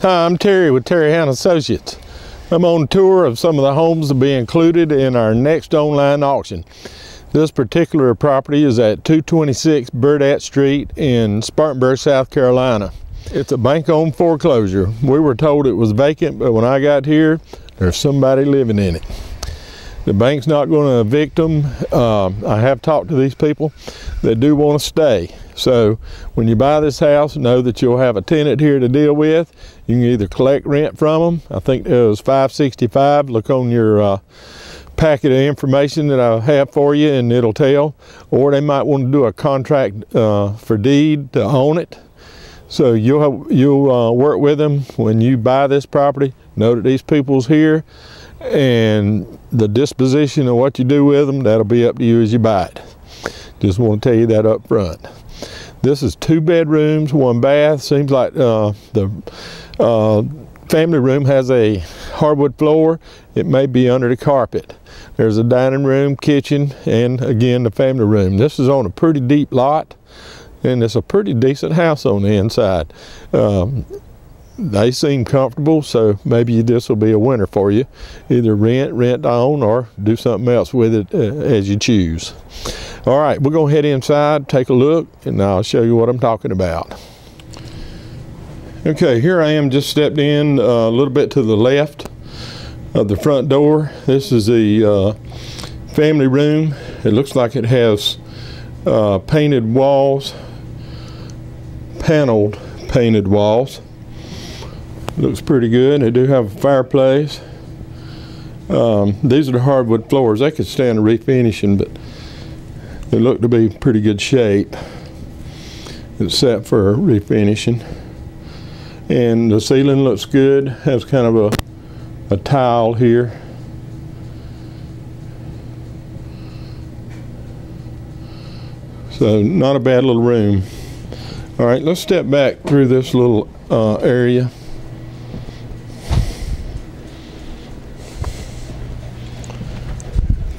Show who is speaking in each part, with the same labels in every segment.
Speaker 1: Hi, I'm Terry with Terry Hound Associates. I'm on tour of some of the homes to be included in our next online auction. This particular property is at 226 Burdette Street in Spartanburg, South Carolina. It's a bank-owned foreclosure. We were told it was vacant, but when I got here, there's somebody living in it. The bank's not going to evict them. I have talked to these people. They do want to stay. So when you buy this house, know that you'll have a tenant here to deal with. You can either collect rent from them. I think it was $565. Look on your packet of information that I have for you and it'll tell. Or they might want to do a contract for deed to own it. So you'll work with them when you buy this property. Know that these people's here, and the disposition of what you do with them, that'll be up to you as you buy it. Just want to tell you that up front. This is 2 bedrooms, 1 bath. Seems like the family room has a hardwood floor. It may be under the carpet. There's a dining room, kitchen, and again the family room. This is on a pretty deep lot, and it's a pretty decent house on the inside. They seem comfortable, so maybe this will be a winner for you. Either rent to own, or do something else with it as you choose. All right, we're going to head inside, take a look, and I'll show you what I'm talking about. Okay, here I am, just stepped in a little bit to the left of the front door. This is the family room. It looks like it has painted walls, paneled painted walls. Looks pretty good. They do have a fireplace. These are the hardwood floors. They could stand a refinishing, but they look to be pretty good shape. It's set for refinishing. And the ceiling looks good. Has kind of a tile here. So not a bad little room. All right, let's step back through this little area.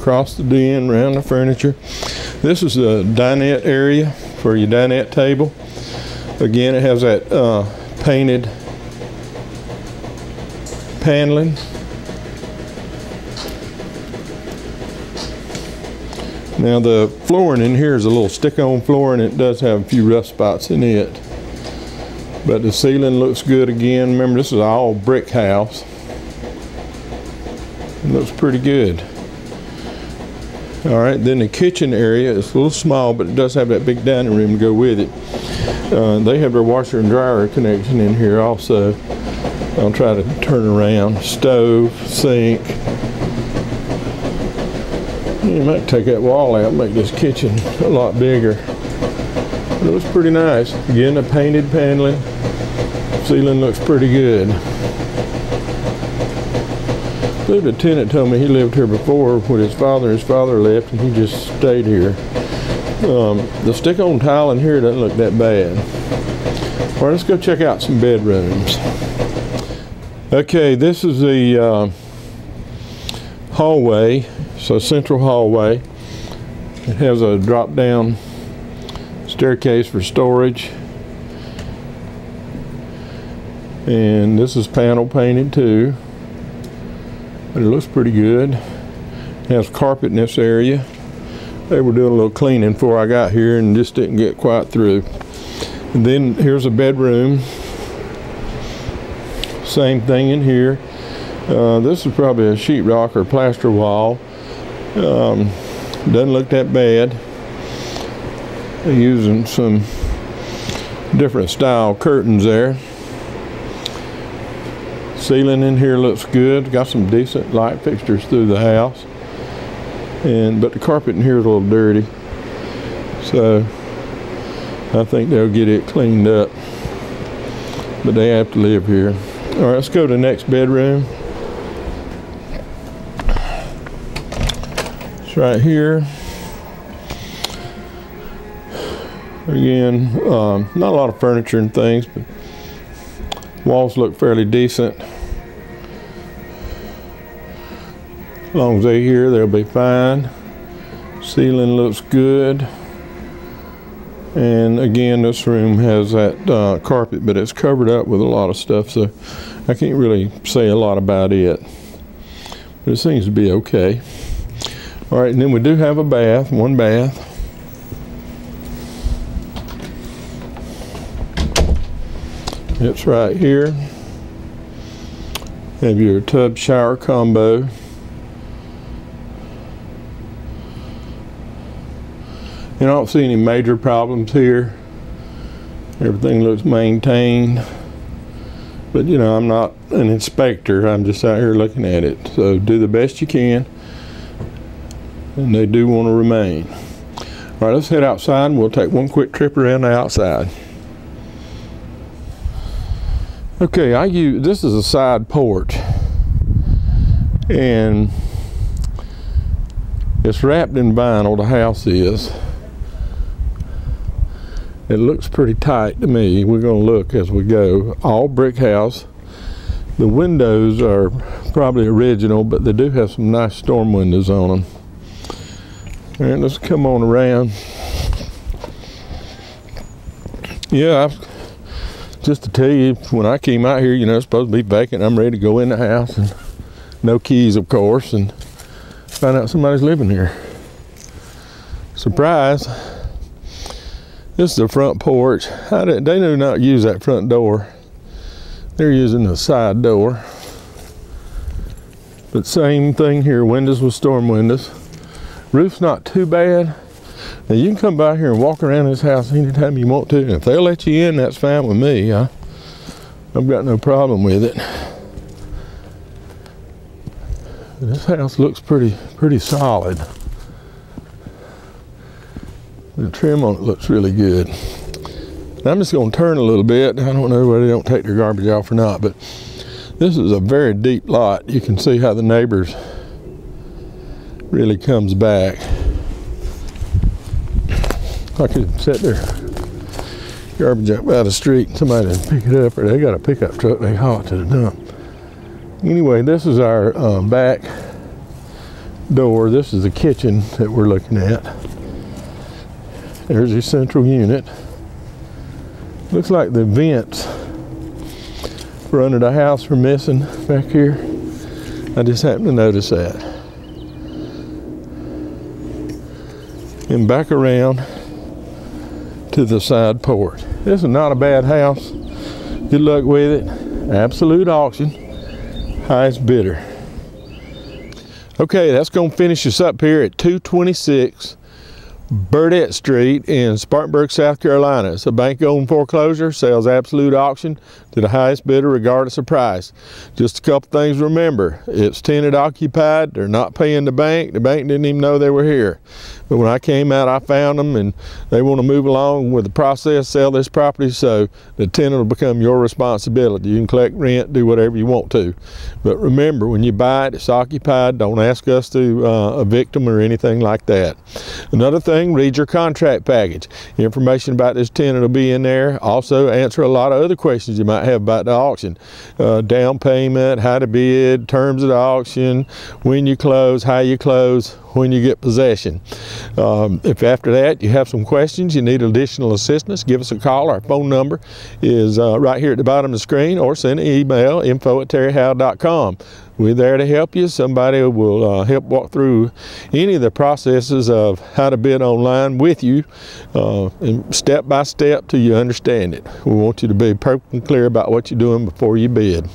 Speaker 1: Across the den, around the furniture. This is the dinette area for your dinette table. Again, it has that painted paneling. Now the flooring in here is a little stick-on flooring. It does have a few rough spots in it, but the ceiling looks good again. Remember, this is an all brick house. It looks pretty good. All right, then the kitchen area is a little small, but it does have that big dining room to go with it. They have their washer and dryer connection in here also. I'll try to turn around. Stove, sink. You might take that wall out and make this kitchen a lot bigger. It looks pretty nice. Again, the painted paneling. Ceiling looks pretty good. The tenant told me he lived here before with his father. His father left and he just stayed here. The stick-on tile in here doesn't look that bad. All right, let's go check out some bedrooms. Okay, this is the hallway. So central hallway. It has a drop-down staircase for storage. And this is panel painted too. But it looks pretty good. It has carpet in this area. They were doing a little cleaning before I got here and just didn't get quite through. And then here's a bedroom. Same thing in here. This is probably a sheetrock or plaster wall. Doesn't look that bad. They're using some different style curtains there. Ceiling in here looks good. Got some decent light fixtures through the house. But the carpet in here is a little dirty. So I think they'll get it cleaned up. But they have to live here. All right, let's go to the next bedroom. It's right here. Again, not a lot of furniture and things, but walls look fairly decent. As long as they're here, they'll be fine. Ceiling looks good. And again, this room has that carpet, but it's covered up with a lot of stuff, so I can't really say a lot about it. But it seems to be okay. All right, and then we do have a bath, one bath. It's right here. Have your tub shower combo. I don't see any major problems here. Everything looks maintained. But you know, I'm not an inspector, I'm just out here looking at it. So do the best you can. And they do want to remain. All right, let's head outside and we'll take one quick trip around the outside. Okay, this is a side porch. And it's wrapped in vinyl, the house is. It looks pretty tight to me. We're going to look as we go. All brick house. The windows are probably original, but they do have some nice storm windows on them. All right, let's come on around. Yeah, just to tell you, when I came out here, you know, it's supposed to be vacant. I'm ready to go in the house, and no keys, of course, and find out somebody's living here. Surprise. This is the front porch. They do not use that front door. They're using the side door. But same thing here, windows with storm windows. Roof's not too bad. Now you can come by here and walk around this house anytime you want to. And if they'll let you in, that's fine with me. I've got no problem with it. This house looks pretty solid. The trim on it looks really good. Now I'm just going to turn a little bit. I don't know whether they don't take their garbage off or not, but this is a very deep lot. You can see how the neighbors really comes back. I could set their garbage up by the street and somebody would pick it up, or they got a pickup truck they haul it to the dump. Anyway, this is our back door. This is the kitchen that we're looking at. There's your central unit. Looks like the vents for under the house are missing back here. I just happened to notice that. And back around to the side porch. This is not a bad house. Good luck with it. Absolute auction. Highest bidder. Okay, that's going to finish us up here at 226 Burdette Street in Spartanburg, South Carolina. It's a bank-owned foreclosure, sells absolute auction to the highest bidder regardless of price. Just a couple things to remember. It's tenant occupied. They're not paying the bank. The bank didn't even know they were here. But when I came out, I found them, and they want to move along with the process, sell this property, so the tenant will become your responsibility. You can collect rent, do whatever you want to. But remember, when you buy it, it's occupied. Don't ask us to evict them or anything like that. Another thing, read your contract package. Information about this tenant will be in there. Also, answer a lot of other questions you might have about the auction. Down payment, how to bid, terms of the auction, when you close, how you close, when you get possession. If after that you have some questions, you need additional assistance, give us a call. Our phone number is right here at the bottom of the screen, or send an email, info@terryhowe.com. We're there to help you. Somebody will help walk through any of the processes of how to bid online with you, and step by step till you understand it. We want you to be perfectly clear about what you're doing before you bid.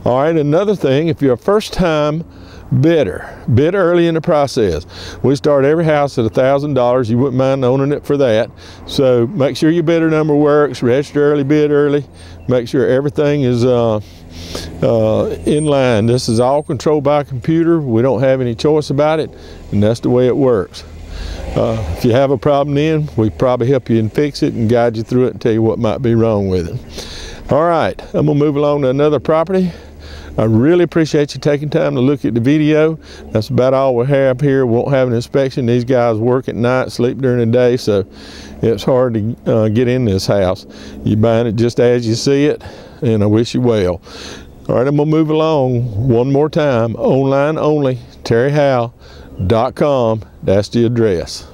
Speaker 1: All right, another thing, if you're a first-time bidder, bid early in the process. We start every house at $1,000. You wouldn't mind owning it for that. So make sure your bidder number works, register early, bid early, make sure everything is in line. This is all controlled by a computer. We don't have any choice about it, and that's the way it works. If you have a problem then, we probably help you and fix it and guide you through it and tell you what might be wrong with it. All right, I'm gonna move along to another property. I really appreciate you taking time to look at the video. That's about all we have here. We won't have an inspection. These guys work at night, sleep during the day, so it's hard to get in this house. You're buying it just as you see it, and I wish you well. All right, I'm gonna move along one more time. Online only, terryhowe.com. That's the address.